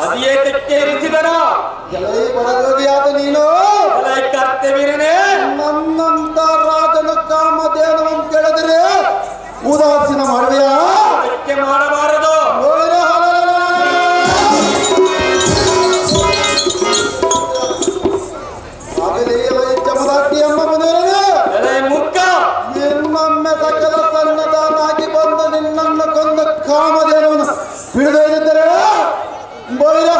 ಅದೇತಕ್ಕೆ ಇರಿಸಿದನ? ಬಡಗೋಗಿಯಾದ ನೀನು ಕರ್ತವ್ಯನೇ ನನ್ನಂತ ರಾಜನ ಕಾಮಧೇನವನ್ನು ಕೇಳಿದ್ರೆ ಉದಾಸೀನ ಮಾಡುವೆಯಾ? ಅದಕ್ಕೆ ಮಾಡಬಾರದು. ಜಮದಾಟಿ ಎಂಬ ಮನೆಯಲ್ಲಿ ಮುಕ್ಕ ಇನ್ನೊಮ್ಮೆ ಸಕಲ ಸನ್ನದಾನಾಗಿ ಬಂದು ನಿನ್ನನ್ನು ಕೊಂದ ಕಾಮಧೇನವನ್ನು ಬಿಡದಿದ್ದರೆ ಬಳಿರ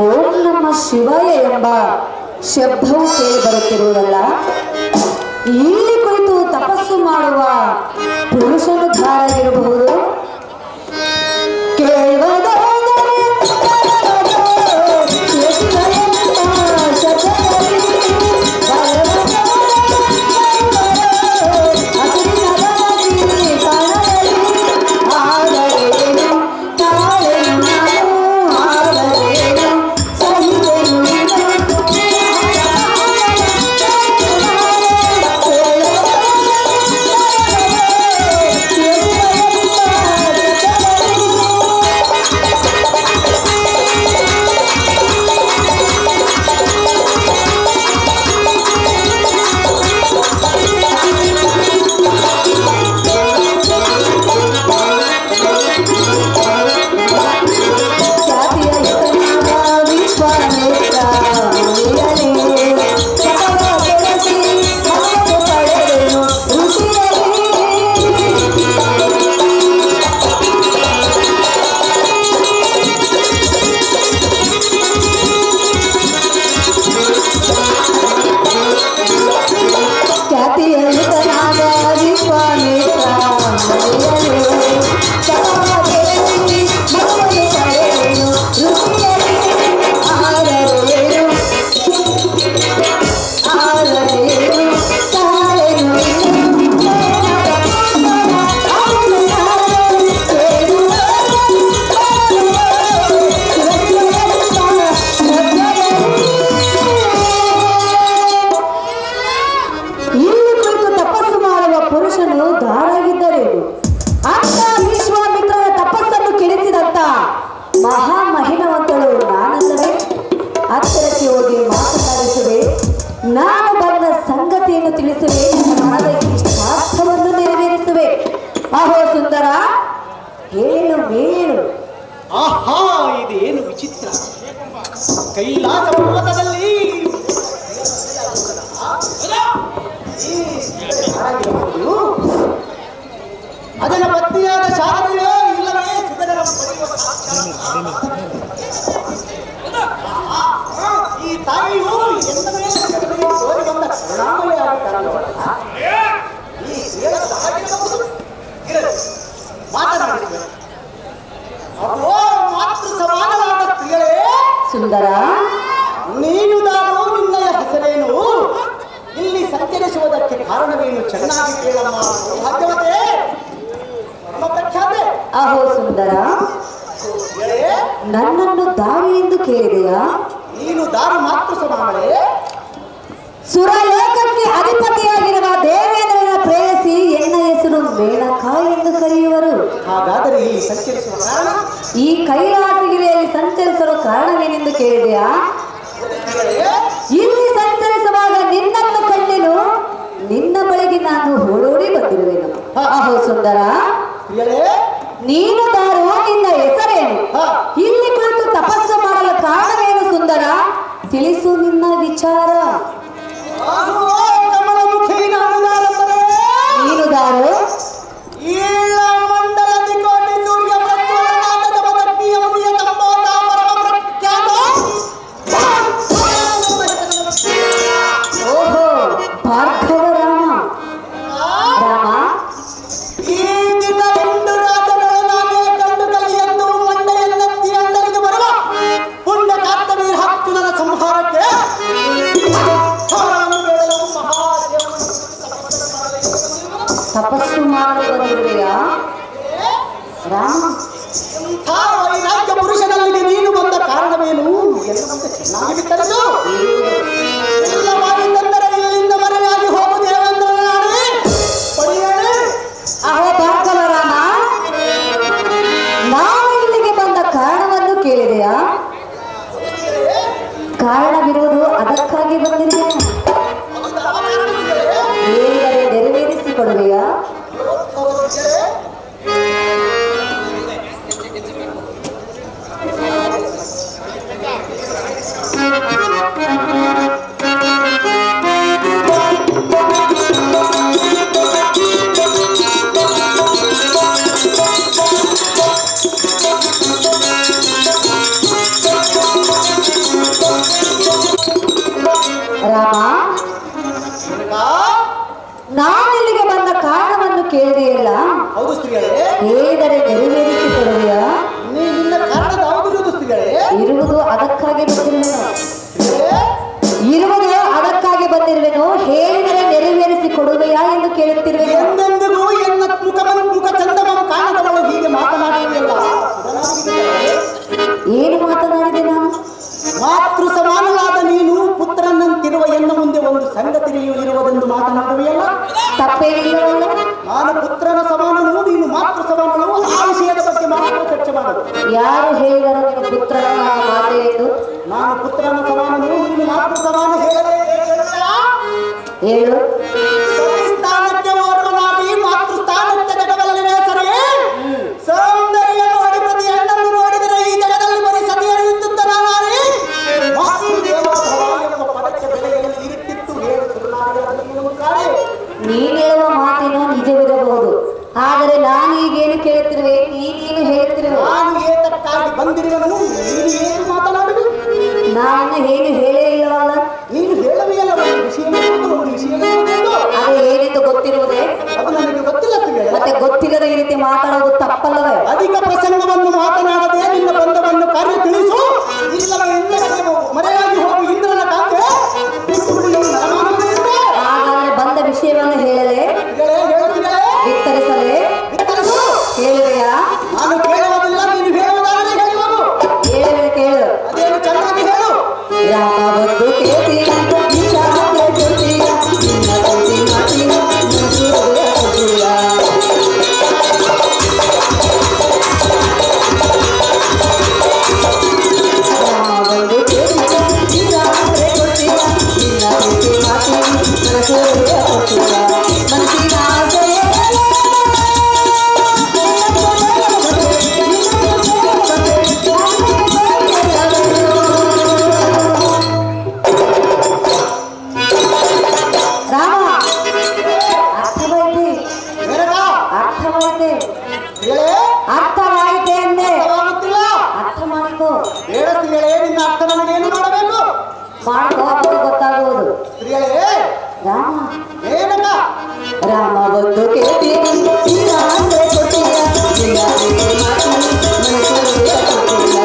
ಓಂ ನಮ ಶಿವಾಯ ಎಂಬ ಶಬ್ದವು ಕೇಳಿ ಬರುತ್ತಿರುವುದಲ್ಲ. ಇಲ್ಲಿ ಕುಳಿತು ತಪಸ್ಸು ಮಾಡುವ ಪುರುಷನು ಧಾರಾಗಿರಬಹುದು. ಮಹಾಮಹಿಮವಂತಳು ನಾನಲ್ಲವೇ? ಹತ್ತಿರಕ್ಕೆ ಹೋಗಿ ಮಾತನಾಡಿಸುವೆ, ನಾನು ಬಂದ ಸಂಗತಿಯನ್ನು ತಿಳಿಸುವೆ, ನನ್ನ ಇಷ್ಟಾರ್ಥವನ್ನು ನೆರವೇರಿಸುವೆ. ಅಹೋ ಸುಂದರ, ಹೇಳು ಹೇಳು. ಆಹಾ, ಇದೇನು ವಿಚಿತ್ರ! ಕೈಲಾಸ ಪರ್ವತದಲ್ಲಿ ಅದರ ಪತ್ನಿಯಾದ ಶಾರದೆಯೋ ಇಲ್ಲವೇ ಸುಗದರ ಈ ತಾಯಿಯು ಎಂದ ಮೇಲೆ ತೋರಿ ಬಂದ ಮಾತನಾಡಿದರು. ಅವೋ ಮಾತೃ ಸಮಾನವಾದ ಸ್ತ್ರೀಯೇ ಸುಂದರ, ನೀನು ನಾನು ನಿನ್ನಯ ಹೆಸರೇನು? ಇಲ್ಲಿ ಸಂಚರಿಸುವುದಕ್ಕೆ ಕಾರಣವೇನು? ಚೆನ್ನಾಗಿ ಕೇಳಮ್ಮ ಭಾಗ್ಯವತೆ, ಪರಮ ಪ್ರಖ್ಯಾತೆ. ಅಹೋ ಸುಂದರ, ನನ್ನನ್ನು ದಾರಿ ಎಂದು ಕೇಳಿದೆಯಾ? ನೀನು ದಾರಿ ಮಾತೃ ಸಮಾನವೇ? ಸುರಲೋಕಕ್ಕೆ ಅಧಿಪತಿಯಾಗಿರುವ ದೇವೇಂದ್ರನ ಪ್ರೇಯಸಿ ಎನ್ನ ಹೆಸರು ಮೇನಕ ಎಂದು ಕರೆಯುವರು. ಹಾಗಾದರೆ ಇಲ್ಲಿ ಸಂಚರಿಸುವ ಕಾರಣ? ಈ ಕೈಲಾಸಗಿರಿಯಲ್ಲಿ ಸಂಚರಿಸಲು ಕಾರಣವೇನೆಂದು ಕೇಳಿದೆಯಾ? ಇಲ್ಲಿ ಸಂಚರಿಸುವಾಗ ನಿನ್ನನ್ನು ಕಂಡೆನು, ನಿನ್ನ ಬಳಿಗೆ ನಾನು ಓಡೋಡಿ ಬಂದಿರುವೆನು. ಅಹೋ ಸುಂದರ, ನೀನು ದಾರು, ನಿನ್ನ ಹೆಸರೇನು? ಇಲ್ಲಿ ಕುಳಿತು ತಪಸ್ಸು ಮಾಡಲು ಕಾರಣವೇನು ಸುಂದರ? ತಿಳಿಸು ನಿನ್ನ ವಿಚಾರ. ನೀನು ದಾರು ಮಂಡಲದಿ ಕೋಟಿ ಸೂರ್ಯ ಪ್ರಜ್ವಲನಾದ ಭಕ್ತಿಯ ಮುನಿಯ ಕಂಬೋದ ಪರಮ ಪ್ರಖ್ಯಾತ. ಓಹೋ, ಭಾರ್ಗವ ರಾಮ. ರಾಮ, ಈ ದಿನ ಹಿಂಡು ರಾಜಗಳು ನಾನೇ ಕಂಡು ಕಲಿಯೆಂದು ಮಂಡೆಯನ್ನೆತ್ತಿ ಅಂಡರಿದು ಬರುವ ಪುಣ್ಯ ಕಾರ್ತವೀರ ಅರ್ಜುನನ ಸಂಹಾರಕ್ಕೆ ತಪಸ್ಸು ಮಾಡಲು ಬಂದಿರುವೆಯಾ ರಾಮ? ವೈರಾಗ್ಯ ಪುರುಷನಲ್ಲಿ ನೀನು ಬಂದ ಕಾರಣವೇನು ಎನ್ನುವಂತೆ ಚೆನ್ನಾಗಿ ಬಿತ್ತರಿಸು. ಎಲ್ಲ ಮಾಡಿದ್ದರೆ ಇಲ್ಲಿಂದ ಮರೆಯಾಗಿ ಹೋಗುವುದೇವೆಂದು ನಾನೇ ಪಡೆಯಲೇ. ಅಹೋ ಭಾರ್ಗವ ರಾಮ, ನಾನು ಇಲ್ಲಿಗೆ ಬಂದ ಕಾರಣವನ್ನು ಕೇಳಿದೆಯಾ? ಕಾರಣವಿರುವುದು ಅದಕ್ಕಾಗಿ ಬಂದಿರುವೆ. ಬೇಗನೆ ನೆರವೇರಿಸಿಕೊಡುವೆಯಾ? ನಾನಿಲ್ಲಿಗೆ ಬಂದ ಕಾರಣವನ್ನು ಕೇಳಿದೆಯಲ್ಲ, ಹೌದು ಸ್ತ್ರೀಗಳೇ, ಹೇಳಿದರೆ ನೆರವೇರಿಸಿಕೊಡುವೆಯಾ? ನಿನ್ನ ಕಾರಣದ ಯಾವುದಿರುವುದು ಸ್ತ್ರೀಗಳೇ? ಇರುವುದು ಅದಕ್ಕಾಗಿ ಬಂದಿರುವೆನು, ಸ್ತ್ರೀಗಳೇ, ಇರುವುದು ಅದಕ್ಕಾಗಿ ಬಂದಿರುವೆನು, ಹೇಳಿದರೆ ನೆರವೇರಿಸಿ ಕೊಡುವೆಯಾ ಎಂದು ಕೇಳುತ್ತಿರುವೆನು. ಎಂದೆಂದಿಗೂ ಎನ್ನ ಮುಖ ಚಂದಮಂ ಕಾಣದವಳು ಹೀಗೆ ಮಾತನಾಡುವುದಿಲ್ಲ. ಏನು ಮಾತನಾಡಿದೆ ನಾನು? ಮಾತೃ ಸಮಾನವಾದ ನೀನು ಪುತ್ರನಂತಿರುವ ಎನ್ನ ಮುಂದೆ ಒಂದು ಸಂಗತಿಯು ಇರುವುದೆಂದು ಮಾತನಾಡುವೆಯಲ್ಲ. ತಪ್ಪೇನಿಲ್ಲವಲ್ಲ? ನಾನು ಪುತ್ರನ ಸಮಾನನು, ನೀನು ಮಾತೃ ಸಮಾನನು. ಆ ವಿಷಯದ ಬಗ್ಗೆ ಮಾತ್ರ ಚರ್ಚೆ ಮಾಡುದು. ಯಾರು ಹೇಳಿದರು ನಿನ್ನ ಪುತ್ರನ ಮಾತೆ ಎಂದು? ನಾನು ಪುತ್ರನ ಸಮಾನನು, ನೀನು ಮಾತೃ ಸಮಾನ. ಹೇಳು. ಸ್ಥಾನಕ್ಕೆ ಓರ್ವನಾಗಿ ಮಾತೃ ಸ್ಥಾನಕ್ಕೆ ಜಗವಲ್ಲಿನ ಸರಿ ಸೌಂದರ್ಯ ನೋಡಿ ಪ್ರತಿ ಹೆಣ್ಣನ್ನು ನೋಡಿದರೆ ಈ ಜಗದಲ್ಲಿ ಬರೀ ಸತಿಯನ್ನು ಇದ್ದುತ್ತ ನಾನಾರಿ ಮಾತೃ ದೇವೋಭವ ಎಂಬ ಪದಕ್ಕೆ ಬೆಲೆಯನ್ನು ಇರುತ್ತಿತ್ತು ಹೇಳುತ್ತಾರೆ. ನೀನು ಹೇಳುವ ಮಾತೇನೋ ನಿಜವಿರಬಹುದು, ಆದರೆ ನಾನು ಈಗೇನು ಕೇಳುತ್ತಿರುವೆ, ನೀನೇನು ಹೇಳುತ್ತಿರುವೆ? ನಾನು ಏತಕ್ಕಾಗಿ ಬಂದಿರುವನು, ನೀನು ಏನು ಮಾತನಾಡುವುದು? ನಾನು ಏನು ಹೇಳೇ ಇಲ್ಲವಲ್ಲ? ನೀನು ಹೇಳುವೆಯಲ್ಲ ಒಂದು ವಿಷಯ, ಒಂದು ವಿಷಯ ಅದು ಏನೆಂದು ಗೊತ್ತಿರುವುದೇ? ಅದು ನನಗೆ ಗೊತ್ತಿಲ್ಲ ಸ್ತ್ರೀಗಳೇ. ಮತ್ತೆ ಗೊತ್ತಿಲ್ಲದ ಈ ರೀತಿ ಮಾತಾಡುವುದು ತಪ್ಪಲ್ಲವೇ? ಅಧಿಕ ಪ್ರಸಂಗವನ್ನು ಮಾತನಾಡದೆ ನಿನ್ನ ಬಂಧವನ್ನು ಕಾರ್ಯ ತಿಳಿಸು. ಇಲ್ಲವೇ ಇಂದ್ರನಿಗೆ ಮರೆಯಾಗಿ ಹೋಗಿ ಇಂದ್ರನ ಕಾಂತೆ ಬಿಟ್ಟು ಬಿಡಿ. ಹಾಗಾದರೆ ಬಂದ ವಿಷಯವನ್ನು ಹೇಳಲೇ, ವಿಸ್ತರಿಸಲೇ? ಹೇಳುವೆಯಾ? ನಾನು ಕೇಳುವುದಿಲ್ಲ, ನೀನು ಹೇಳುವುದಾದರೆ ಹೇಳುವುದು. ಹೇಳುವೆ, ಕೇಳು. ಅದೇನು ಚೆನ್ನಾಗಿ ಹೇಳು. ರಾಮ ಬಂದು ಕೇಳ್ತೀಯ, ನಿನ್ನ ಮಾತೆ ಕೊಡ್ತೀಯ, ನಿನ್ನ ತಂದೆ ಮಾತಿನ ಮನಸ್ಸಿಗೆ ಕೊಡ್ತೀಯ. ರಾಮ ಬಂದು ಕೇಳ್ತೀಯ, ನಿನ್ನ ಮಾತೆ ಕೊಡ್ತೀಯ, ನಿನ್ನ ತಂದೆ ಮಾತಿನ ಮನಸ್ಸಿಗೆ ಕೊಡ್ತೀಯ. ಮನಸ್ಸಿನ ಆಸೆಯೇ ರಾಮ, ಅರ್ಥವಾಯಿತೆ, ಮೇರಗ ಅರ್ಥವಾಯಿತೆ, ಹೇಳೇ ಅರ್ಥವಾಯಿತೆ ಅಂದೆ. ಅರ್ಥವಾಗುತ್ತಿಲ್ಲ. ಅರ್ಥ ಮಾಡಿಕೋ, ಹೇಳು ಸ್ತ್ರೀಗಳೇ, ನಿನ್ನ ಅರ್ಥ ನನಗೇನು ಮಾಡಬೇಕು? ಮಾಡ್ಕೋ, ಅವಾಗ ಗೊತ್ತಾಗುವುದು. ಸ್ತ್ರೀಗಳೇ, ರಾಮ, ಮೇನಕ ರಾಮ ಬಂದು ಕೇಳ್ತೀಯ, ನಿನ್ನ ಆಸೆ ಕೊಡ್ತೀಯ, ನಿನ್ನ ಪ್ರೀತಿ ಮಾತು ಮನಸ್ಸಿಗೆ ಕೊಡ್ತೀಯ.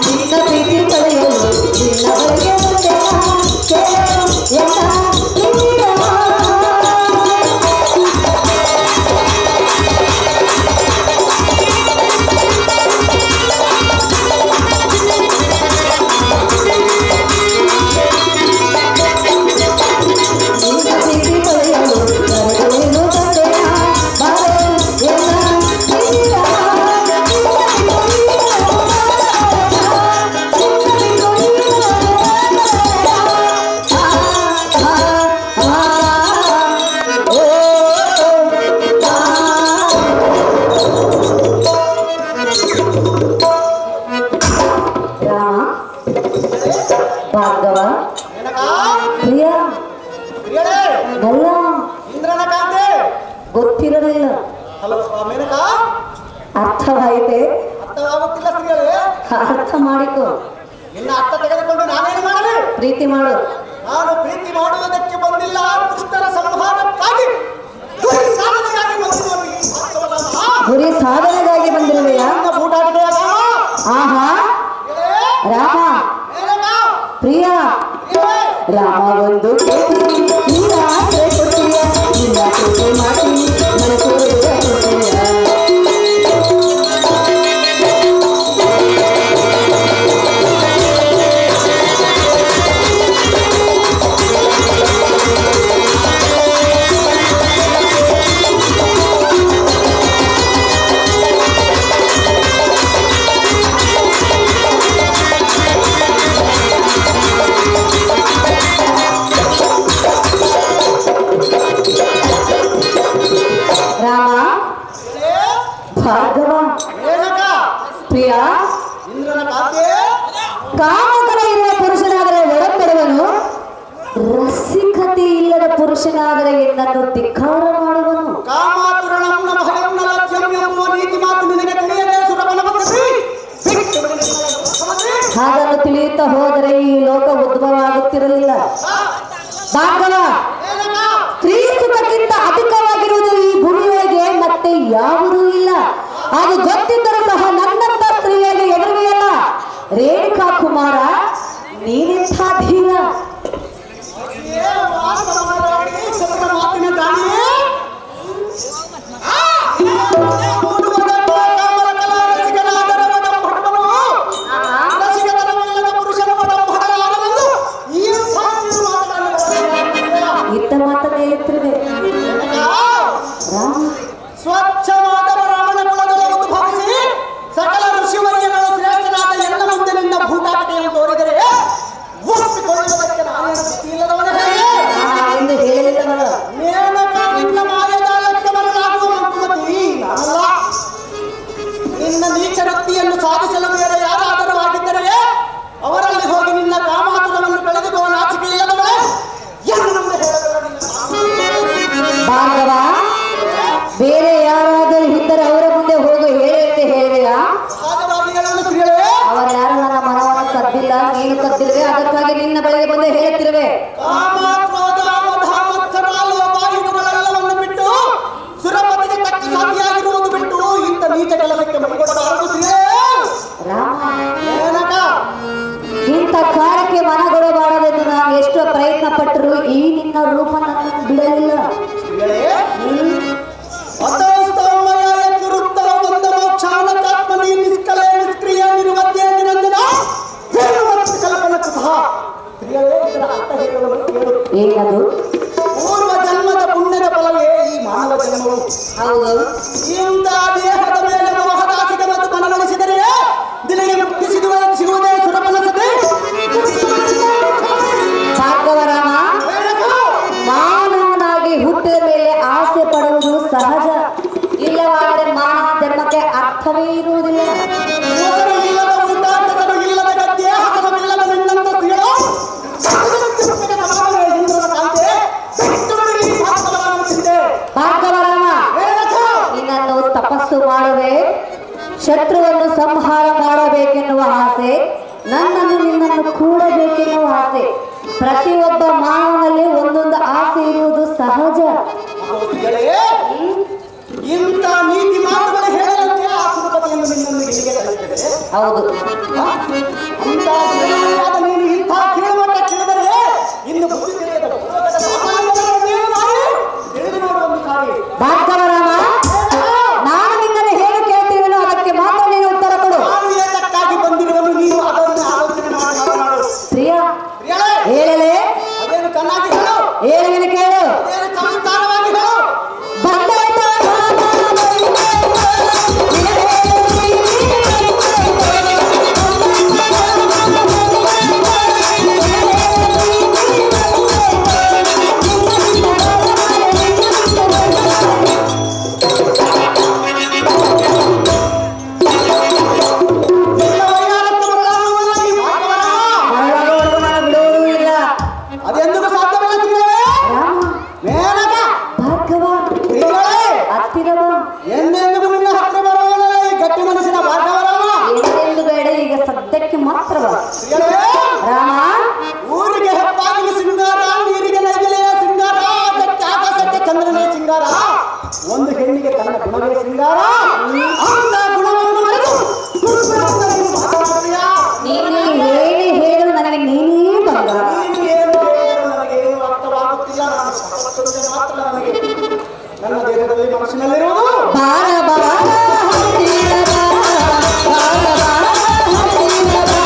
ನಿನ್ನ ಪ್ರೀತಿ ಪಡೆಯಲು ನಿನ್ನ ಬಳಿಗೆ ಬಂದೆ, ಕೇಳು ಎಂದ ಪ್ರಿಯ. ನಿನ್ನ ಪ್ರೀತಿ ಪಡೆಯಲು ಬರಲೇನು ಬಂದೆ, ಬಾರೆ ಎಂದ ಪ್ರಿಯ. ರಾಮ, ಭಾರ್ಗವ, ಮೇನಕ ಪ್ರಿಯ, ಸ್ತ್ರೀಗಳೇ, ಬಲ್ಲ, ಇಂದ್ರನ ಕಾಂತೆ ಗೊತ್ತಿರಲಿಲ್ಲ. ಹಲೋ ಮೇನಕ, ಅರ್ಥವಾಯಿತೆ, ಅರ್ಥವಾಗುತ್ತಿಲ್ಲ ಸ್ತ್ರೀಗಳೇ. ಅರ್ಥ ಮಾಡಿಕೊ, ನಿನ್ನ ಅರ್ಥ ತೆಗೆದುಕೊಂಡು ನಾನೇನು ಮಾಡಲಿ? ಪ್ರೀತಿ ಮಾಡು. ನಾನು ಪ್ರೀತಿ ಮಾಡುವುದಕ್ಕೆ ಬಂದಿಲ್ಲ, ದುಷ್ಟರ ಸಂಹಾರಕ್ಕಾಗಿ ಗುರಿ ಸಾಧನೆಗಾಗಿ ಬಂದಿರುವನು ಈ ಭಾರತವಲ್ಲ. ಗುರಿ ಸಾಧನೆಗಾಗಿ ಬಂದಿರುವೆಯಾ? ನನ್ನ ಬೂಟಾಟಿಕೆಯ ಕಾಲ. ಆಹಾ, ರಾಮ, ಮೇನಕ, ಪ್ರಿಯ, ಸ್ತ್ರೀಗಳೇ, ರಾಮ ಒಂದು ಕೇಳ್ತೀನಿ, ನಿನ್ನ ಆಸೆ ಕೊಡ್ತೀಯ, ನಿನ್ನ ಪ್ರೀತಿ ಮಾಡ್ತೀನಿ, ಮನಸ್ಸಿಗೆ ಕೊಡ್ತೀಯ. ನೈತಿಕತೆ ಇಲ್ಲದ ಪುರುಷನಾದರೆ ಎನ್ನನ್ನು ಧಿಕ್ಕಾರ ಮಾಡುವನು. ಕಾಮಾತುರನಂ ನ ಭಯಂ ನ ಲಜ್ಜಂ ಎಂಬುವ ನೀತಿ ಮಾತು ನಿನಗೆ ತಿಳಿಯದೆ ಸುರಪನ ಪಕ್ಕಸಿ ಬಿಟ್ಟು ಬಿಡು ನಿನ್ನ ಸಮಸ್ಯೆ. ಹಾಗನ್ನು ತಿಳಿಯುತ್ತಾ ಹೋದರೆ ಈ ಲೋಕ ಉದ್ಭವ ಆಗುತ್ತಿರಲಿಲ್ಲ. ಭಾಗವ ಏನಕ್ಕ? ಸ್ತ್ರೀ ಸುಖಕ್ಕಿಂತ ಅಧಿಕವಾಗಿರುವುದು ಈ ಭೂಮಿಯೊಳಗೆ ಮತ್ತೆ ಯಾವುದೂ ಇಲ್ಲ. ಅದು ಗೊತ್ತಿದ್ದರೂ ಸಹ ನನ್ನಂತ ಸ್ತ್ರೀಯಾಗಿ ಎದುರುವೆಯಲ್ಲ. ರೇಣುಕಾ ಕುಮಾರ, ನೀನೆಂಥ ಧೀರ. ಏ ವಾಸ್ತವವಾಗಿ ಸುರಪನ ಮಾತಿನ ದಾನಿ ಇತ್ತ ಮಾತನ್ನ ಹೇಳುತ್ತಿರುವೆ. ರಾಮ ಸ್ವಚ್ಛವಾದ ಬ್ರಾಹ್ಮಣ ಕುಲದಲ್ಲಿ ಉದ್ಭವಿಸಿ ಸಕಲ ಋಷಿವರ್ಯರ ಶ್ರೇಷ್ಠನಾದ ಎಲ್ಲ ಮುಂದೆ ನಿನ್ನ ಭೂತಾಟನೆಯನ್ನು ತೋರಿದರೆ ಒಪ್ಪಿಕೊಳ್ಳುವುದಕ್ಕೆ ನಾನೇನು ಬುದ್ಧಿ ಇಲ್ಲದವನೇ ಹೇಗೆ? ಎಂದು ಹೇಳಿಲ್ಲವಲ್ಲ. ಮೇನಕ ನಿನ್ನ ಮಾಯಜಾಲಕ್ಕೆ ಬರಲಾಗುವ ಮಂಕುಮತಿ ನಾನಲ್ಲ. ನಿನ್ನ ನೀಚ ವೃತ್ತಿಯನ್ನು ಸಾಧಿಸಲು ಬೇರೆ ಯಾರಾದರೂ ಆಗಿದ್ದರೆ ಅವರಲ್ಲಿ ಹೋಗಿ ನಿನ್ನ ಕಾಮಾತುರವನ್ನು ಕಳೆದುಕೊಳ್ಳುವ ನಾಚಿಕೆ ಇಲ್ಲದವಳೆ ಎಂದು ನಮಗೆ ಹೇಳಬೇಡ. ಭಾರ್ಗವ, ಬೇರೆ ಯಾರಾದರೂ ಇದ್ದರೆ ಅವರ ಮುಂದೆ ಹೋಗಿ ಹೇಳಂತೆ ಹೇಳಿದೆಯಾ? ಸಹಜವಾಗಿ ಹೇಳಲು ಸ್ತ್ರೀಗಳೇ, ಅವರ್ಯಾರು ನನ್ನ ಮನವನ್ನು ಕದ್ದಿಲ್ಲ, ನೀನು ಕದ್ದಿರುವೆ. ಅದಕ್ಕಾಗಿ ನಿನ್ನ ಬಳಿಗೆ ಬಂದು ಹೇಳುತ್ತಿರುವೆ. ಕಾಮ, ಕ್ರೋಧ, ಮದ, ಮತ್ಸರ, ಲೋಭ ಇವುಗಳೆಲ್ಲವನ್ನು ಬಿಟ್ಟು ಸುರಪತಿಗೆ ತಕ್ಕ ಸಾಧಿಯಾಗಿರುವುದು ಬಿಟ್ಟು ಇಂಥ ನೀಚ ಕೆಲಸಕ್ಕೆ ಮೈಗೊಡಬಾರದು ಸ್ತ್ರೀಗಳೇ. ರಾಮ, ಏನಕ? ಇಂಥ ಕಾರ್ಯಕ್ಕೆ ಮನಗೊಡಬಾರದೆಂದು ನಾನು ಎಷ್ಟೋ ಪ್ರಯತ್ನ ಪಟ್ಟರು ಈ ನಿನ್ನ ರೂಪ ನನ್ನನ್ನು ಬಿಡಲಿಲ್ಲ. ಸ್ತ್ರೀಗಳೇ, ಅತೋಸ್ತಮಯ ಯತಿರುತ್ತ ಬಂದ ಮೋಕ್ಷಾನಕಾತ್ಮನಿ ನಿಷ್ಕಲೆ ನಿಷ್ಕ್ರಿಯ ನಿರ್ವದ್ಯ ನಿರಂಜನ ಹೇಳುವಂತ ಕಲ್ಪನ ಕೃತಃ. ಸ್ತ್ರೀಗಳೇ, ಇದರ ಅರ್ಥ ಹೇಳುವುದು ಕೇಳು. ಏನದು? ಪೂರ್ವ ಜನ್ಮದ ಪುಣ್ಯದ ಫಲವೇ ಈ ಮಾನವ ಜನ್ಮವು. ಹೌದು. ಇಂಥ ದೇಹದ ಮೇಲೆ ಮೋಹದಾಸಿಗೆ ಮತ್ತು ಮನವೊಲಿಸಿದರೆ ದಿನಗೆ ಮುಕ್ತಿ ಸಿಗುವುದೇ ಸುರಪನಸತೆ. ಭಾರ್ಗವರಾಮ, ಮಾನವನಾಗಿ ಹುಟ್ಟಿದ ಮೇಲೆ ಆಸೆ ಪಡುವುದು ಸಹಜ. ಇಲ್ಲವಾದರೆ ಮಾನವ ಧರ್ಮಕ್ಕೆ ಅರ್ಥವೇ ಇರುವುದಿಲ್ಲ. ಹೆಸರು ಇಲ್ಲದ ಊಟ, ಹೆಸರು ಇಲ್ಲದ ಗದ್ದೆ, ಹಸನವಿಲ್ಲದ ನಿನ್ನಂತ ಸ್ತ್ರೀಗಳು ಸಮಾನವೇ ಇಂದ್ರನ ಕಾಂತೆ ಬಿಟ್ಟು ಬಿಡಿ ಭಾರ್ಗವರಾಮ ಚಿಂತೆ. ಭಾರ್ಗವರಾಮ, ನಿನ್ನನ್ನು ತಪಸ್ಸು ಮಾಡುವೆ, ಶತ್ರುವನ್ನು ಸಂಹಾರ ಮಾಡಬೇಕೆನ್ನುವ ಆಸೆ, ನನ್ನನ್ನು ನಿನ್ನನ್ನು ಕೂಡಬೇಕೆನ್ನುವ ಆಸೆ. ಪ್ರತಿಯೊಬ್ಬ ಮಾನವನಲ್ಲಿ ಒಂದೊಂದು ಆಸೆ ಇರುವುದು ಸಹಜ. ಸ್ತ್ರೀಗಳೇ, ಇಂಥ ನೀತಿ ಮಾತುಗಳು ಹೇಳದಂತೆ ಆ ಸುರಪತಿಯನ್ನು ನಿನ್ನೊಂದಿಗೆ ಹೀಗೆ ಕಲಿತಿದೆ. ಹೌದು. ಅಂತ ಜ್ಞಾನಿಯಾದ ನೀನು ಇಂಥ ಕೀಳುಮಟ್ಟ ತಿಳಿದರೆ ಇನ್ನು ಬುದ್ಧಿ ತಿಳಿಯದ ಪೂರ್ವಜರ ಸಾಮಾನ್ಯರನ್ನು ನೀನು ಮಾಡಿ ತಿಳಿದು ನೋಡುವ ಸಾರಿ. ಭಾರ್ಗವರಾಮ, ನಾನು ನಿನ್ನನ್ನು ಹೇಗೆ ಕೇಳ್ತೀನೋ ಅದಕ್ಕೆ ಮಾತ್ರ ನೀನು ಉತ್ತರ ಕೊಡು. ನಾನು ಏತಕ್ಕಾಗಿ ಬಂದಿರುವನು ನೀನು ಅದನ್ನು ಆಲೋಚನೆ ಮಾಡಿ ಮಾತನಾಡು. ಪ್ರಿಯ, ಪ್ರಿಯಳೇ, ಹೇಳಲೇ? ಅದೇನು ಕಣ್ಣಾಗಿ ಹೇಳು, ಹೇಳುವಿನ ಕೇಳು. ಅದೇನು ಸಂಸ್ಕಾರವಾಗಿ ಹೇಳು. ಬಂದಾಯ್ತಾ ನಿನ್ನ ವೈಯಾರಕ್ಕೆ ಬರಲಾಗುವುದಿಲ್ಲ ಈ ಭಾರ್ಗವರಾಮ. ಮರಳಾಗುವವರೆಗೂ ನಾನು ಬಿಡುವುದೂ ಇಲ್ಲ. ಅದೆಂದಿಗೂ ಸಾಧ್ಯವಿಲ್ಲ ಸ್ತ್ರೀಗಳೇ. ರಾಮ, ಮೇನಕ, ಭಾರ್ಗವ, ಸ್ತ್ರೀಗಳೇ, ಹತ್ತಿರವ. ಎಂದೆಂದಿಗೂ ನಿನ್ನ ಹತ್ತಿರ ಬರುವವನಲ್ಲ ಈ ಗಟ್ಟಿ ಮನಸ್ಸಿನ ಭಾರ್ಗವರಾಮ. ಎಂದೆಂದು ಬೇಡ, ಈಗ ಸದ್ಯಕ್ಕೆ ಮಾತ್ರವ. ಸ್ತ್ರೀಗಳೇ, ರಾಮ, ಊರಿಗೆ ಹೆಪ್ಪಾಗಿನ ಸಿಂಗಾರ, ನೀರಿಗೆ ನೈದಿಲೆಯ ಸಿಂಗಾರ, ಅದಕ್ಕೆ ಆಕಾಶಕ್ಕೆ ಚಂದ್ರನೇ ಸಿಂಗಾರ. ಒಂದು ಹೆಣ್ಣಿಗೆ ತನ್ನ ಗುಣವೇ ಸಿಂಗಾರ. ಅಂತ ಗುಣವನ್ನು ಮರೆತು ದುರ್ಗುಣವನ್ನು ಮಾತನಾಡುತ್ತೀಯಾ? ನೀನು ಏನೇ ಹೇಳು ನನಗೆ ನೀನೇ ಬಂಗಾರ. ನೀನು ಏನು ಹೇಳಿದರೂ ನನಗೇನು ಅರ್ಥವಾಗುತ್ತಿಲ್ಲ. ನಾನು ತಪಸ್ಸಿರುವುದೇ ಮಾತ್ರ ನನಗೆ ನನ್ನ ದೇಹದಲ್ಲಿ ಮನಸ್ಸಿನಲ್ಲಿರುವುದು. ಬಾರ ಬಾರ ಹತ್ತಿರ ಬಾ, ಬಾರ ಬಾರ ಹತ್ತಿರ ಬಾ.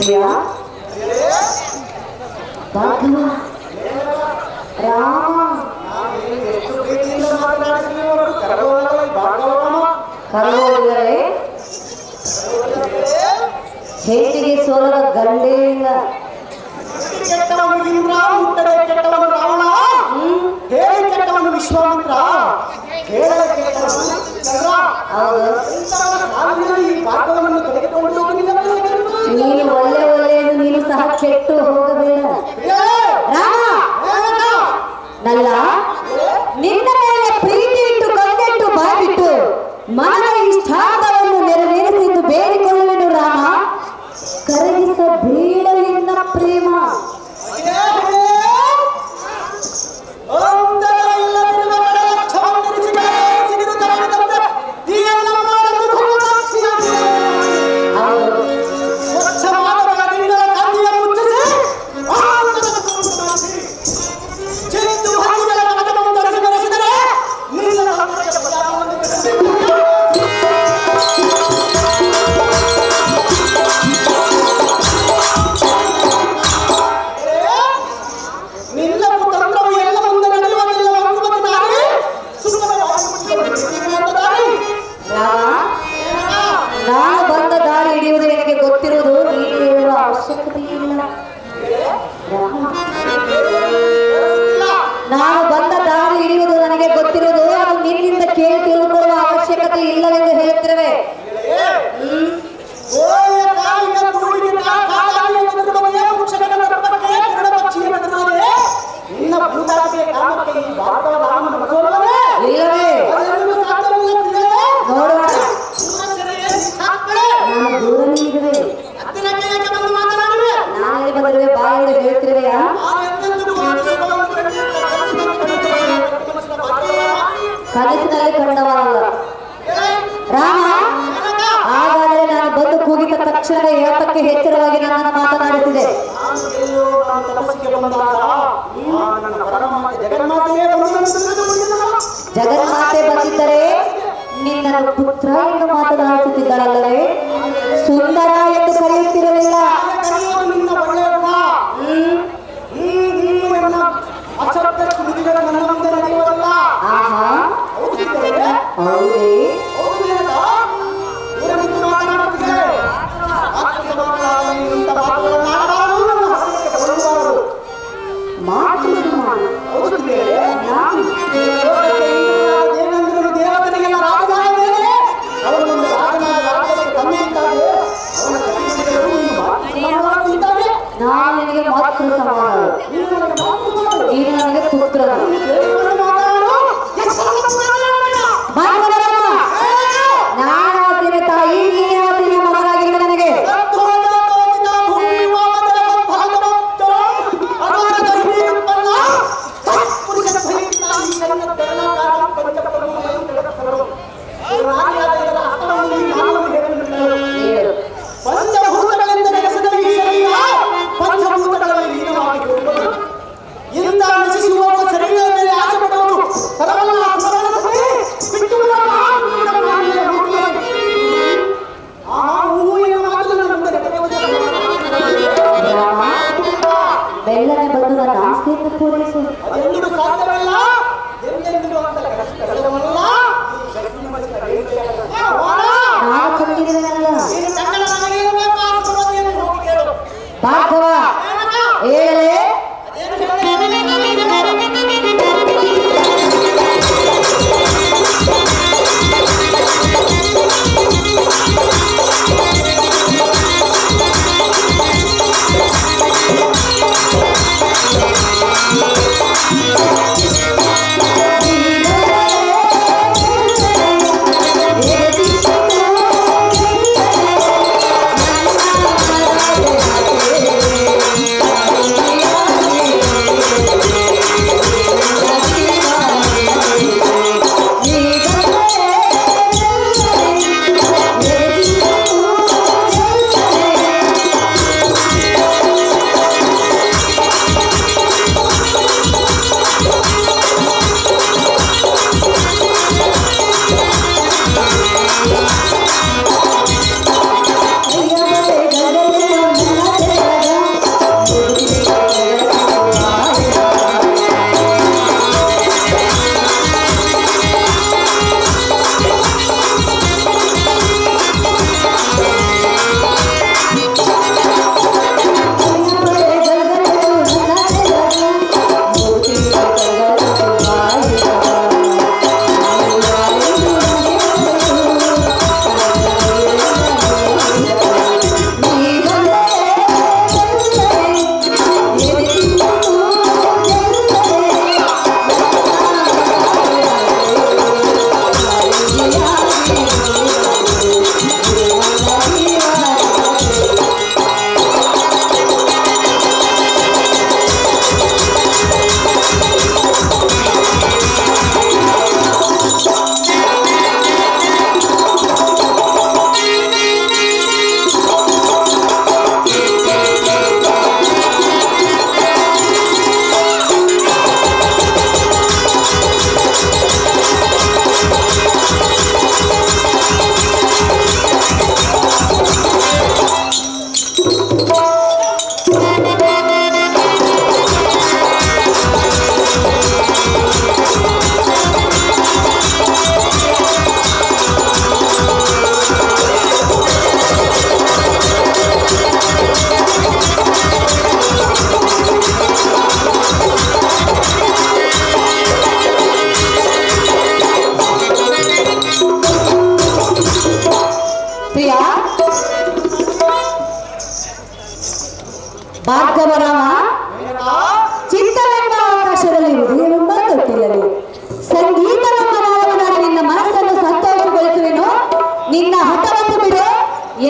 ಪ್ರಿಯ ಭಾರ್ಗವ ರಾಮ ಎಷ್ಟು ಪ್ರೀತಿಯಿಂದ ಮಾತನಾಡಿಸಿ ಕರಗೋಲವೇ ಭಾಗವರಾಮ ಕರಗೋದರೆ ಹೇಟಿಗೆ ಸೋಲದ ಗಂಡೇ ಇಲ್ಲ. ಕೆಟ್ಟವನು ಇಂದ್ರ, ಮುಟ್ಟದೆ ಕೆಟ್ಟವನು ರಾವಣ, ಹೇಳಿ ಕೆಟ್ಟವನು ವಿಶ್ವಾಮಿತ್ರ, ಕೇಳದೆ ಕೆಟ್ಟವನು ಚಂದ್ರ. ಹೌದು, ಇಂಥವನ ಕಾಲದಲ್ಲಿ ಈ ಭಾಗವನ್ನು ತೆಗೆದುಕೊಂಡು ನೀನು ಒಳ್ಳೆ ಒಳ್ಳೆಯದು, ನೀನು ಸಹ ಕೆಟ್ಟು ಹೋಗಬೇಡ ರಾಮ. ನಲ್ಲ ನಿನ್ನ ಮೇಲೆ ಪ್ರೀತಿ ಇಟ್ಟು ಕಣ್ಣೆಟ್ಟು ಬಾಯ್ಬಿಟ್ಟು ಮನದ ಇಷ್ಟಾರ್ಥವನ್ನು ನೆರವೇರಿಸಿದ್ದು ಬೇಡಿಕೊಳ್ಳುವೆನು ರಾಮ. ಕರಗಿಸಬೇಡ ನಿನ್ನ ಪ್ರೇಮ. ನಾನು ಬಂದ ದಾರಿ ಹಿಡಿಯುವುದು ನನಗೆ ಗೊತ್ತಿರುವುದು, ನೀನು ಹೇಳುವ ಅವಶ್ಯಕತೆ ಇಲ್ಲ. ನಾನು ಬಂದ ದಾರಿ ಹಿಡಿಯುವುದು ನನಗೆ ಗೊತ್ತಿರುವುದು, ಅದು ನಿನ್ನಿಂದ ಕೇಳಿ ತಿಳ್ಕೊಳ್ಳುವ ಅವಶ್ಯಕತೆ ಇಲ್ಲವೆಂದು ಹೇಳುತ್ತಿರುವೆ. ಇಲ್ಲವೇ ನೋಡೋಣ, ನಾನು ದೂರ ನಿಂತಿರುವೆ. ನಾನೇ ಬಂದಿರುವೆ, ಬಾಯಲ್ಲಿ ಹೇಳ್ತಿರುವೆಯಾ? ಕನಸಿನಲ್ಲಿ ಕಂಡವನಲ್ಲ ರಾಮ. ಹಾಗಾದರೆ ನಾನು ಬಂದು ಕೂಗಿದ ತಕ್ಷಣವೇ ಏತಕ್ಕೆ ಎಚ್ಚರವಾಗಿ ನನ್ನನ್ನು ಮಾತನಾಡಿಸಿದೆ? ಜಗನ್ಮಾತೆ ಬಂದಿದ್ದರೆ ನಿನ್ನನ್ನು ಪುತ್ರ ಎಂದು ಮಾತನಾಡುತ್ತಿದ್ದಳಲ್ಲವೇ? ಸುಂದರ ಎಂದು ಕರೆಯುತ್ತಿರಲಿಲ್ಲ. ಆಹಾ, ಹೌದೇ? ಪ್ರಿಯ ಭಾರ್ಗವರಾಮ, ಚಿತ್ತವೆಂಬ ಆಕಾಶದಲ್ಲಿ ಹೃದಯವೆಂಬ ತೊಟ್ಟಿಲ್ಲದೆ ಸಂಗೀತವೆಂಬ ನಾದವನಾದ ನಿನ್ನ ಮನಸ್ಸನ್ನು ಸಂತೋಷಗೊಳಿಸುವೆನು. ನಿನ್ನ ಹಠವನ್ನು ಬಿಡು,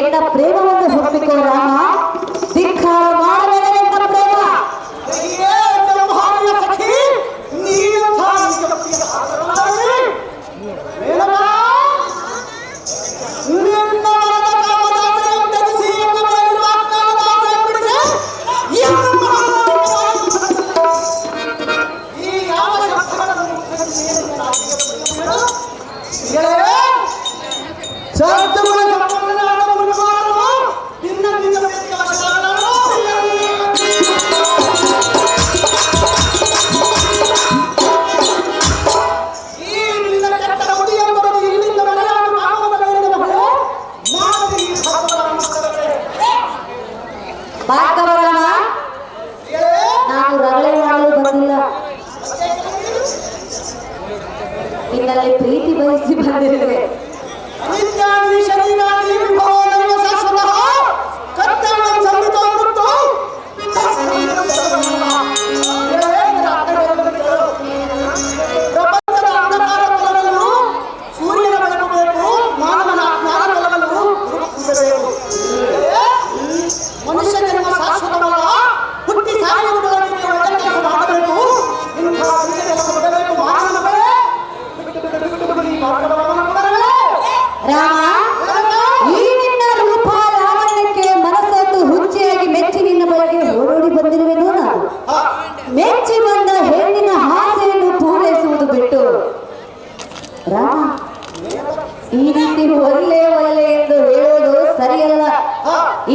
ಎನ್ನ ಪ್ರೇಮವನ್ನು ಒಪ್ಪಿಕೋ ರಾಮ. ಧಿಕ್ಕಾರ ಮಾಡಬೇಡ ಎನ್ನ ಪ್ರೇಮ. ಭಾರ್ಗವರಾಮ, ನಾನು ರಗಳೆ ಮಾಡಲು ಬಂದಿಲ್ಲ, ನಿನ್ನಲ್ಲಿ ಪ್ರೀತಿ ಬಯಸಿ ಬಂದಿರುವೆ. ರಾಮ, ಈ ನಿನ್ನ ರೂಪ ಲಾವಣ್ಯಕ್ಕೆ ಮನಸ್ಸೊಂದು ಹುಚ್ಚೆಯಾಗಿ ಮೆಚ್ಚಿ ನಿನ್ನ ಬಳಿಗೆ ಓಡೋಡಿ ಬಂದಿರುವೆನು. ನಾನು ಮೆಚ್ಚಿ ಬಂದ ಹೆಣ್ಣಿನ ಆಸೆಯನ್ನು ಪೂರೈಸುವುದು ಬಿಟ್ಟು ರಾಮ, ಈ ರೀತಿ ಒಲ್ಲೆ ಒಲ್ಲೆ ಎಂದು ಹೇಳುವುದು ಸರಿಯಲ್ಲ.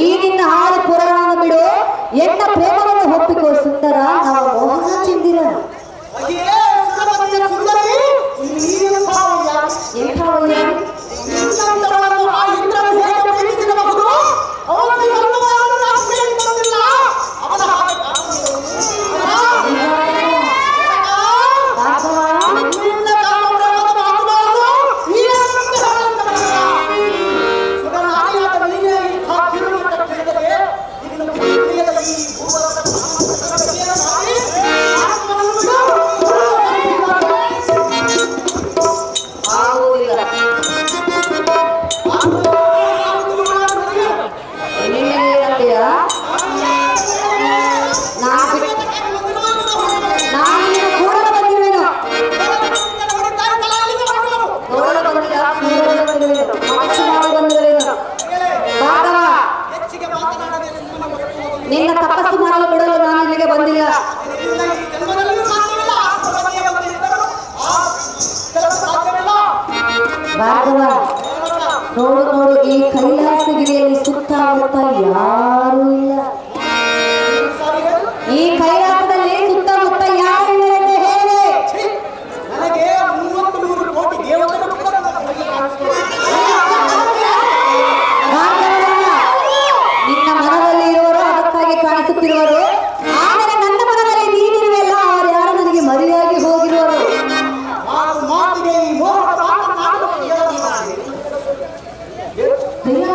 ಈ ನಿನ್ನ ಹಾಡು ಪುರಾಣ ಬಿಡು, ಎನ್ನ ಪ್ರೇಮವನ್ನು ಒಪ್ಪಿಕೋ ಸುಂದರ. ನಾವು ಮೋಹನ ಚಿಂದಿರ ನಿನ್ನ ತಪಸ್ಸು ಮಾಡಲು ಬಿಡಲು ನಾನು ಇಲ್ಲಿಗೆ ಬಂದಿಲ್ಲ. ಭಾರ್ಗವ, ನೋಡು ನೋಡು, ಈ ಕೈಲಾಸಗಿರಿಯಲ್ಲಿ ಸುತ್ತಮುತ್ತ ಯಾರೂ ಇಲ್ಲ. ಈ ಕೈಲಾಸದಲ್ಲಿ ಸುತ್ತಮುತ್ತ ಯಾರು ಇಲ್ಲ ಎಂದು ಹೇಳಿದೆ. ನಿನ್ನ ಮನದಲ್ಲಿ ಇರುವರು, ಅದಕ್ಕಾಗಿ ಕಾಣಿಸುತ್ತಿರುವರು. ಆದರೆ ನನ್ನ ಮನದಲ್ಲಿ ನೀನಿರುವೆಲ್ಲ, ಅವರು ಯಾರು ನನಗೆ ಮರೆಯಾಗಿ ಹೋಗಿರುವರು. ಪ್ರಿಯ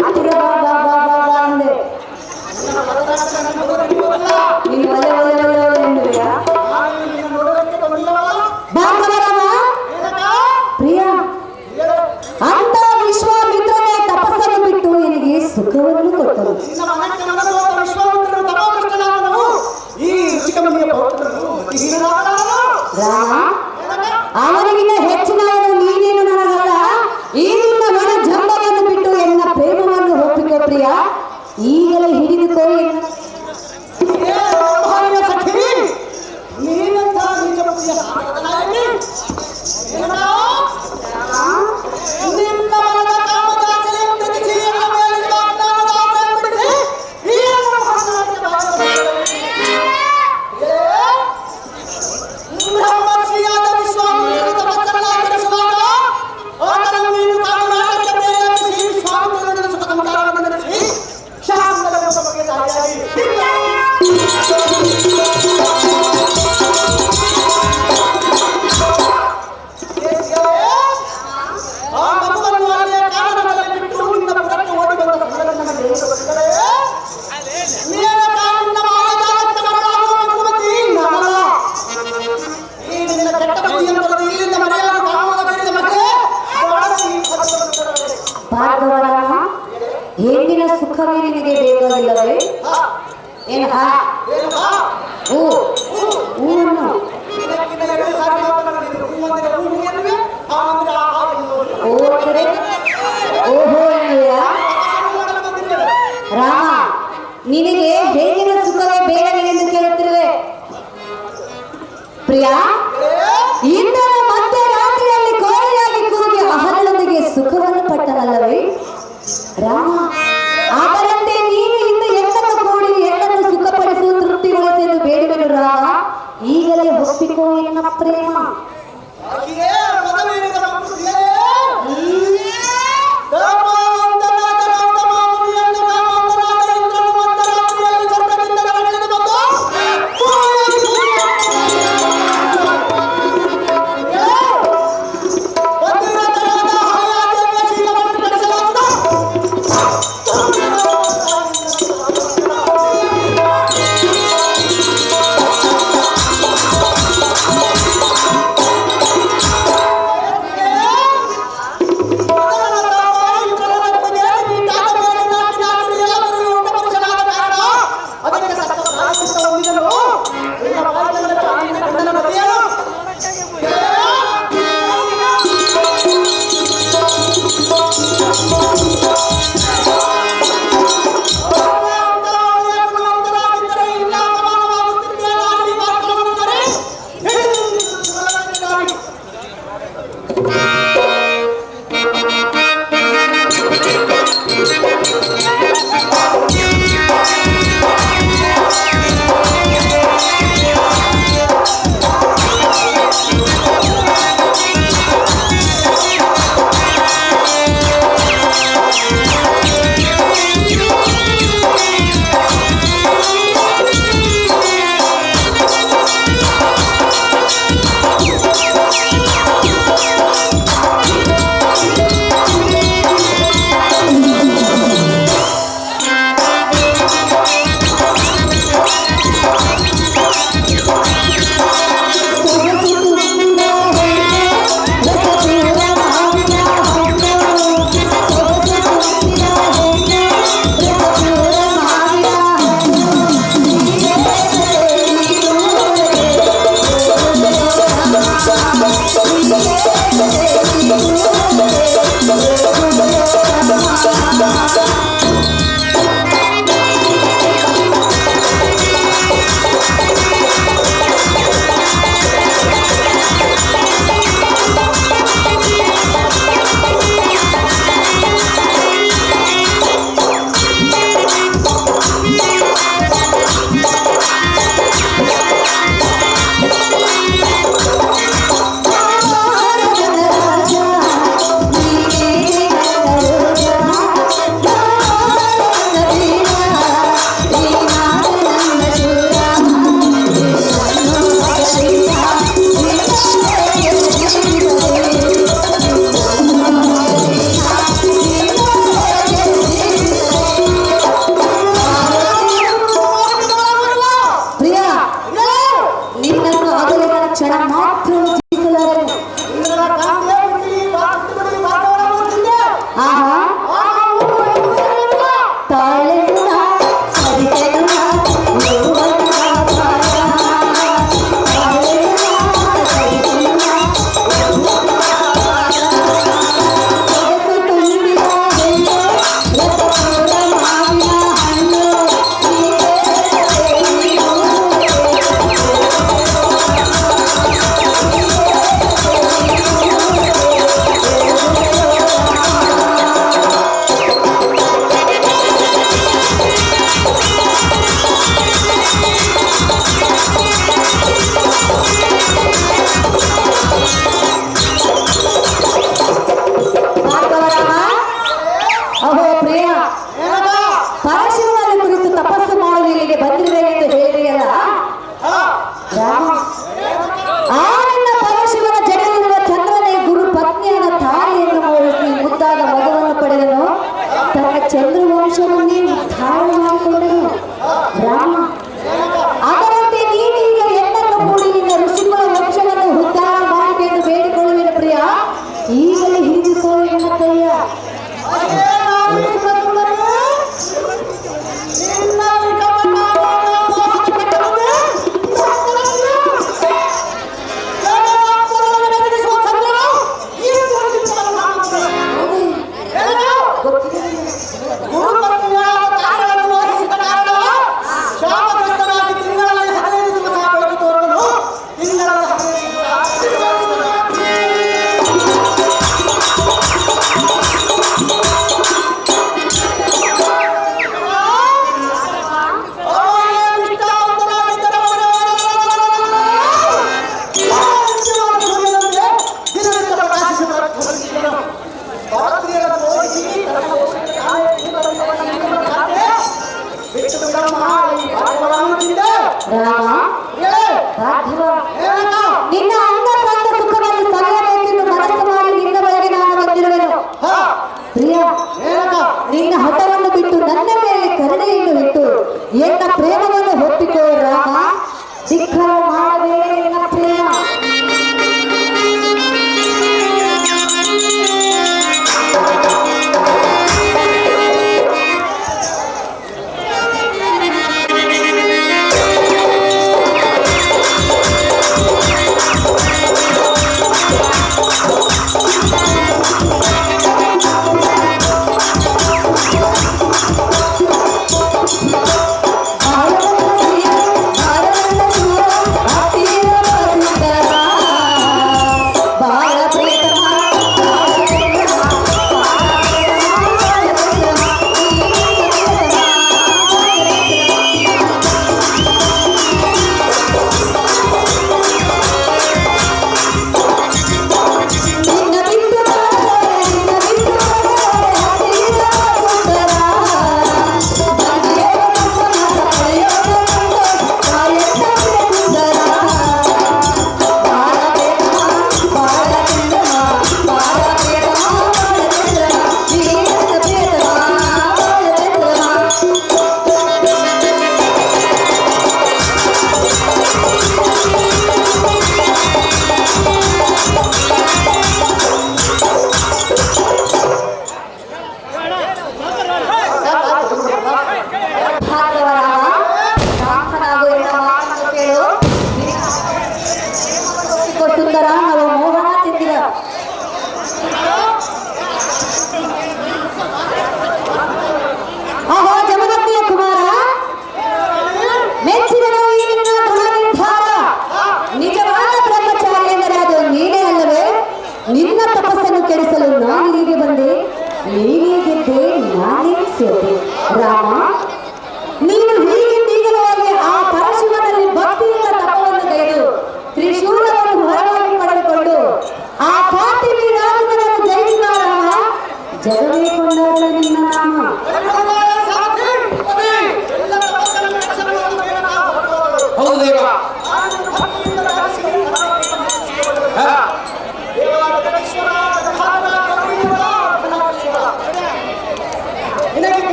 ಹತ್ತಿರ ಬಾ ಬಾ ಬಾ ಬಾ ಬಾ ಅಂದೆ. ನೀನು ಒಲೆ ಒಲೆ ಒಲೆ ಒಲೆ ಎಂದುವೆಯಾ? ಭಾಗವರಮ ಪ್ರಿಯ, ಅಂತ ವಿಶ್ವಾಮಿತ್ರನೇ ತಪಸ್ಸನ್ನು ಬಿಟ್ಟು ನಿನಗೆ ಸುಖವನ್ನು ಕೊಟ್ಟರು. ರಾಮ, ಅವನಿಗಿನ್ನ ಹೆಚ್ಚಿನವನು ನೀನೇನು ನನಗಲ್ಲ. ಈ ನಿನ್ನ ಮನ ಜಂಬವನ್ನು ಬಿಟ್ಟು ಎನ್ನ ಪ್ರೇಮವನ್ನು ಒಪ್ಪಿಕೋ ಪ್ರಿಯ. ಈಗಲೇ ಹಿಡಿದುಕೋ ಎನ್ನ ಭಾರ್ಗವರಮ, ಹೆಣ್ಣಿನ ಸುಖವೇ ನಿನಗೆ ಬೇಕಾಗಿಲ್ಲವೇ? ಏನ ಊರನ್ನು ಓದರೆ ಓಹೋ ಎನ್ನುವೆಯಾ? ರಾಮ, ನಿನಗೆ ಹೆಣ್ಣಿನ ಸುಖವೇ ಬೇಡವೆಂದು ಕೇಳುತ್ತಿರುವೆ ಪ್ರಿಯ. ಇಂದರ ಮಧ್ಯರಾತ್ರಿಯಲ್ಲಿ ಕೋಳಿಯಾಗಿ ಕೂಗಿ ಅಹಲ್ಯೊಂದಿಗೆ ಸುಖವನ್ನು ಪಟ್ಟನಲ್ಲವೇ ರಾಮ? ಅದರಂತೆ ನೀನು ಇಂದು ಎಣ್ಣನ್ನು ಕೂಡಿ ಎಣ್ಣನ್ನು ಸುಖಪಡಿಸು, ತೃಪ್ತಿಗೊಳಿಸಲು ಬೇಡುವೆನು ರಾಮ. ಈಗಲೇ ಒಪ್ಪಿಕೋ ಎನ್ನ ಪ್ರೇಮ.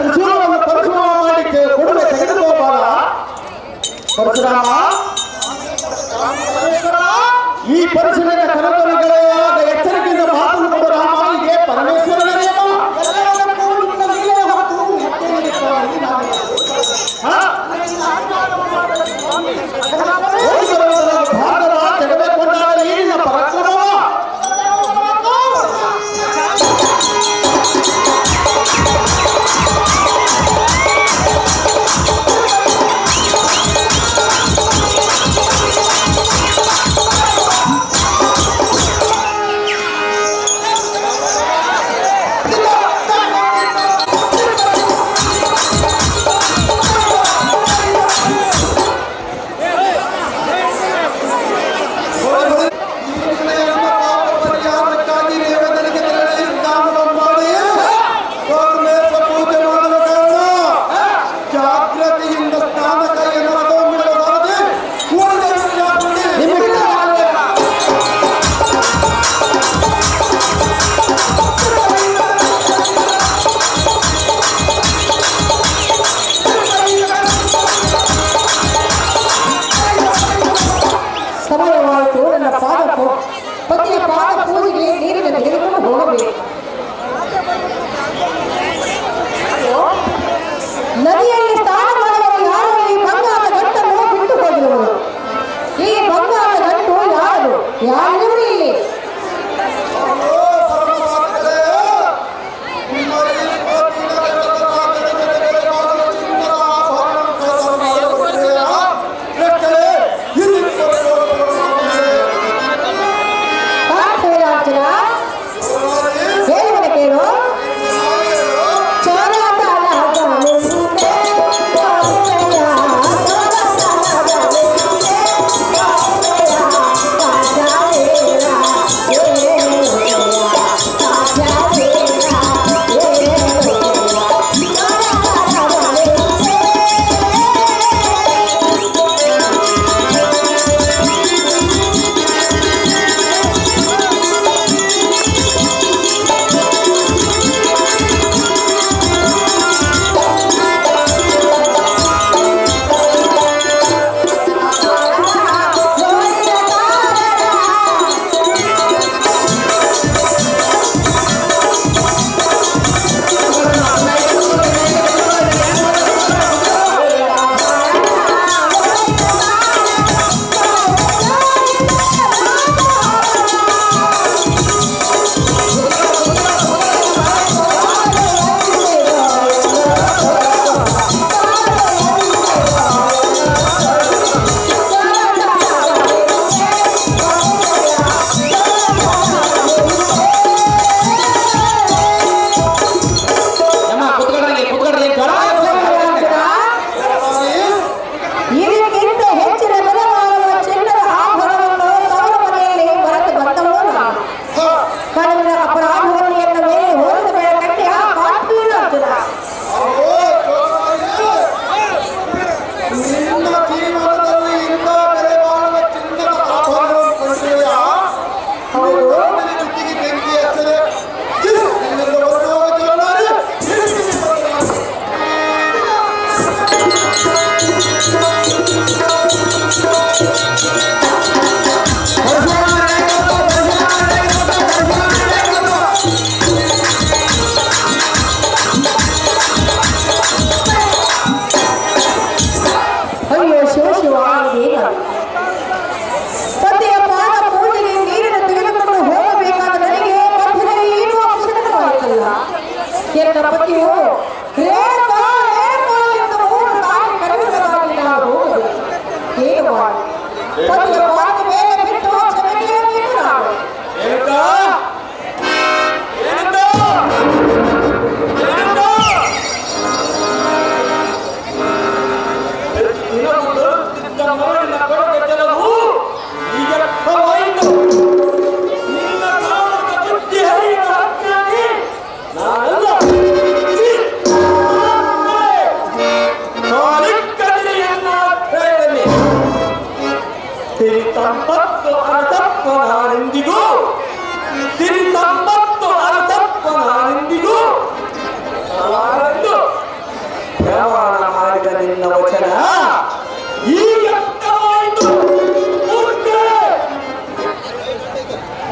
ತ್ರಿಶೂಲವನ್ನು ಪರಶುರಾಮ ಮಾಡಲಿಕ್ಕೆ ಕೊಡುವೆ ತೆಗೆದುಕೋಬಾರ. ಪರಶುರಾಮ, ಈ ಪರಶುವಿನ ಕನಕನಿಗಳಾದ ಎಚ್ಚರಿಕೆಯಿಂದ ಮಾತನ್ನು ಕೊಡು ರಾಮ. ಹೀಗೆ ಪರಮೇಶ್ವರನ ನಿಯಮ. ಎಲ್ಲದಕ್ಕೂ ನಿನ್ನ ಲೀಲೆ ಹೊರತು ಮತ್ತೇನಿಲ್ಲ ಸ್ವಾಮಿ. ಭಾರತ ತೆಗೆದುಕೊಂಡಾಗ ಏನಿನ ಪರಾಕ್ರಮವ?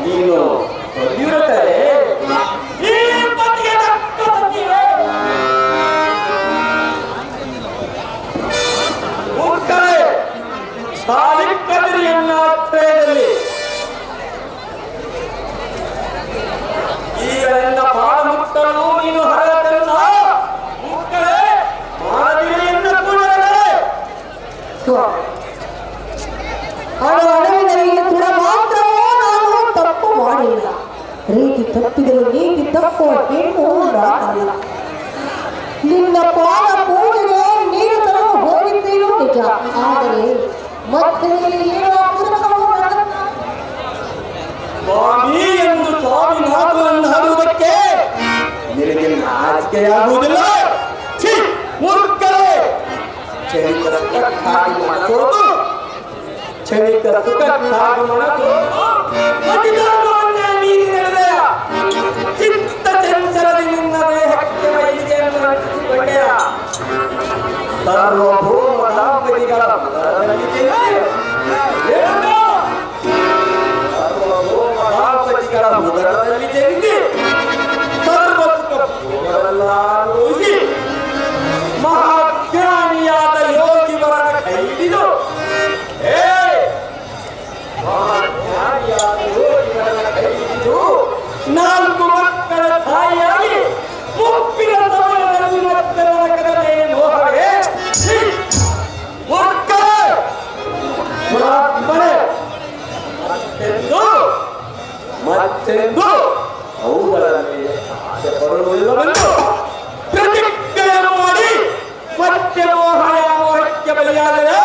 ನೀನು ಹೊಂದಿರುತ್ತಾರೆ ಈ ಪತಿಗೆ ತಕ್ಕ ಪತಿಯೇ. ಮೂರ್ಖರೇ, ತಾಳಿ ಕದರಿಯನ್ನ ಆಶ್ರಯದಲ್ಲಿ ಈಗ ನನ್ನ ಬಾಲಮುಕ್ತನು ನೀನು ಹರತಲ್ಲ. ಮೂರ್ಖರೇ, ಮಾನವೀಯನ್ನ ಕೂಡಲೇ ಅಡವಿನಲ್ಲಿ ಕೂಡ ಮಾತ್ರವೇ ನಾನು ತಪ್ಪು ಮಾಡಿಲ್ಲ. ರೀತಿ ತಪ್ಪಿದರೂ ನೀತಿ ತಪ್ಪು ಹೆಣ್ಣು ನಾನಲ್ಲ. ನಿನ್ನ ಪಾದ ಪೂಜೆಗೆ ನೀರು ತರಲು ಹೋಗಿದ್ದೇನು ನಿಜ, ಆದರೆ ಮತ್ತೆ ಏನೋ ಪುಸ್ತಕವು ಸ್ವಾಮಿ ಎಂದು ಸ್ವಾಮಿ ಮಾತುಗಳನ್ನು ಆಡುವುದಕ್ಕೆ ನಿನಗೆ ನಾಚಿಕೆಯಾಗುವುದಿಲ್ಲ. ಛೀ, ಮೂರ್ಖರೇ, ಕ್ಷಣಿಕ ಸುಖಕ್ಕಾಗಿ ಮನಸೋದು, ಕ್ಷಣಿಕ ಸುಖಕ್ಕಾಗಿ ಮನಸೋದು ಅಧಿಕಾರವನ್ನೇ ಮೀರಿ ನಡೆದೆಯ. ಚಿತ್ತ ಚಂಚಲದಿ ನಿನ್ನ ದೇಹಕ್ಕೆ ವೈದ್ಯೆಯನ್ನು ರಚಿಸಿಕೊಂಡೆಯ. ಸಾರ್ವಭೌಮ ದಾಂಪತಿಗಳ ಮುದರದಲ್ಲಿ ಜನಿಸಿ ಸರ್ವ ಸುಖ ಭೋಗವೆಲ್ಲ ಅನುಭವಿಸಿ ಮಹಾಜ್ಞಾನಿಯಾದ ಯೋಗಿವರನ ಕೈ ಹಿಡಿದು ಮಹಾಜ್ಞಾನಿಯಾದ ಯೋಗಿವರನ ಕೈ ಹಿಡಿದು 4 ಮಕ್ಕಳ ತಾಯಿಯಾಗಿ ಮುಪ್ಪಿನ ಸಮಯದಲ್ಲಿ ಮಕ್ಕಳ ಕರವೇ ಮೋಹವೇ ಮತ್ತೆಂದು ಅವುಗಳಲ್ಲಿ ಆಸೆ ಪಡುವುದಿಲ್ಲವೆಂದು ಪ್ರತಿಜ್ಞೆಯನ್ನು ಮಾಡಿ ಮತ್ತೆ ಮೋಹಕ್ಕೆ ಬಲಿಯಾದರೆ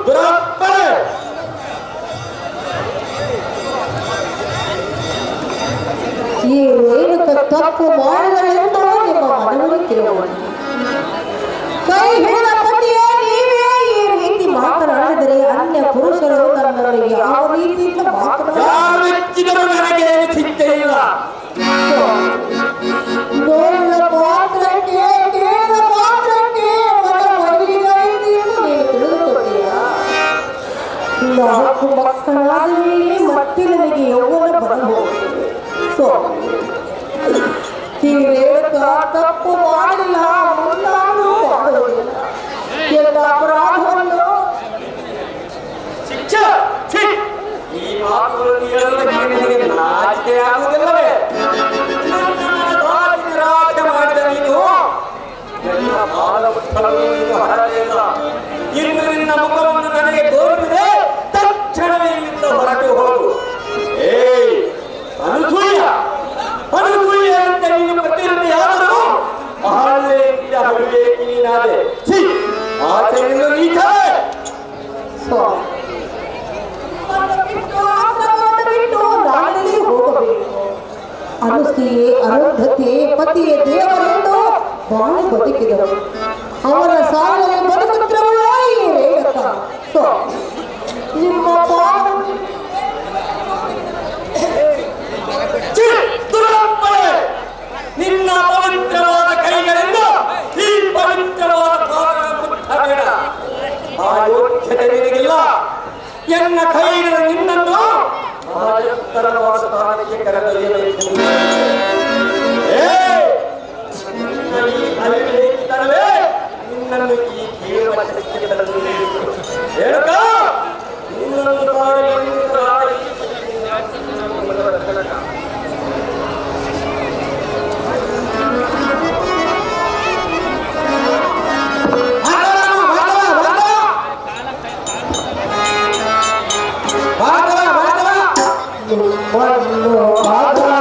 ದುರಾತ್ಮನೆ. ಈ ರೇಣುಕ ತಪ್ಪು ಮಾಡಿದಳೆಂದು ನಿಮ್ಮ ಮನವರಿಕೆ ಕೈ ಹಿಡಿದ ಪತಿಯೇ ನೀವೇ ಈ ರೀತಿ ಮಾತನಾಡಿದರೆ ಅನ್ಯ ಪುರುಷರು ನನ್ನನ್ನು ಯಾವ ರೀತಿಯಿಂದ ಮಾತನಾಡಿದರೂ ನನಗೆ ಚಿಂತೆ ಇಲ್ಲ. ನೋಡಿದ ಪಾತ್ರಕ್ಕೆ ಕೇಳಿದ ಪಾತ್ರಕ್ಕೆ ಮನ ಮೈಲಿಗಾಯಿತು ಎಂದು ನೀನು ತಿಳಿದುಕೊಂಡಿಯಾ? 4 ಮಕ್ಕಳಾದ ಮೇಲೆ ಮತ್ತೆ ನನಗೆ ಯೌವನ ಬರಬಹುದು. ಈ ರೇಣುಕ ತಪ್ಪು ಮಾಡಿಲ್ಲ, ಮುಂದಾನು ಮಾಡುವುದಿಲ್ಲ. ಎಲ್ಲ ಅಪರಾಧವನ್ನು ಶಿಕ್ಷೆ. ಈ ಮಾತುಗಳನ್ನು ಹೇಳುವುದಕ್ಕೆ ನಿನಗೆ ನಾಚಿಕೆಯಾಗುವುದಿಲ್ಲವೇ? ನಿರಾಶೆ ಮಾಡಿದ ನೀನು ಎಲ್ಲ ಬಾಲಮುಕ್ತಳನ್ನು ನೀನು ಹರಲಿಲ್ಲ. ಇನ್ನು ನಿನ್ನ ಮುಖವನ್ನು ನನಗೆ ತೋರಿಸಿದೆ, ತಕ್ಷಣವೇ ಇಲ್ಲಿಂದ ಹೊರಟು ಹೋಗು. ಅನುಸೂಯ ಅಂತ ನೀನು ಪ್ರತಿನಿಧಿಯಾದರೂ ಮಹಾಲೇಖಿಯ ಹರಿವೇಕಿ ನೀನಾದೆ. ಆಚರಣೆಯನ್ನು ನೀಚವೇ. ಅನುಸೂಯೆ ಅರುಂಧತಿ ಪತಿಯ ದೇವರೆಂದು ಬಾಳು ಬದುಕಿದರು. ಅವರ ಸಾಲಲ್ಲಿ ಬದುಕುತ್ತಿರುವ ಈ ರೇಣುಕ ನಿಮ್ಮ ನಿನ್ನ ಪವಿತ್ರವಾದ ಕೈಗಳಿಂದ ಈ ಪವಿತ್ರವಾದ ಪಾದಗಳನ್ನು ಮುಟ್ಟಬೇಡ. ಆ ಯೋಗ್ಯತೆ ನಿನಗಿಲ್ಲ. ಎನ್ನ ಕೈಗಳ ನಿನ್ನನ್ನು ಎತ್ತರವಾದ ಸ್ಥಾನಕ್ಕೆ ಕರೆದೊಯ್ಯಬೇಕು. ನಿನ್ನನ್ನು ಈ ಕೀಳು ಮಟ್ಟಕ್ಕೆ ತರಬೇಕು. ಹೇಳಕ ನಿನ್ನನ್ನು ಭಾಗವ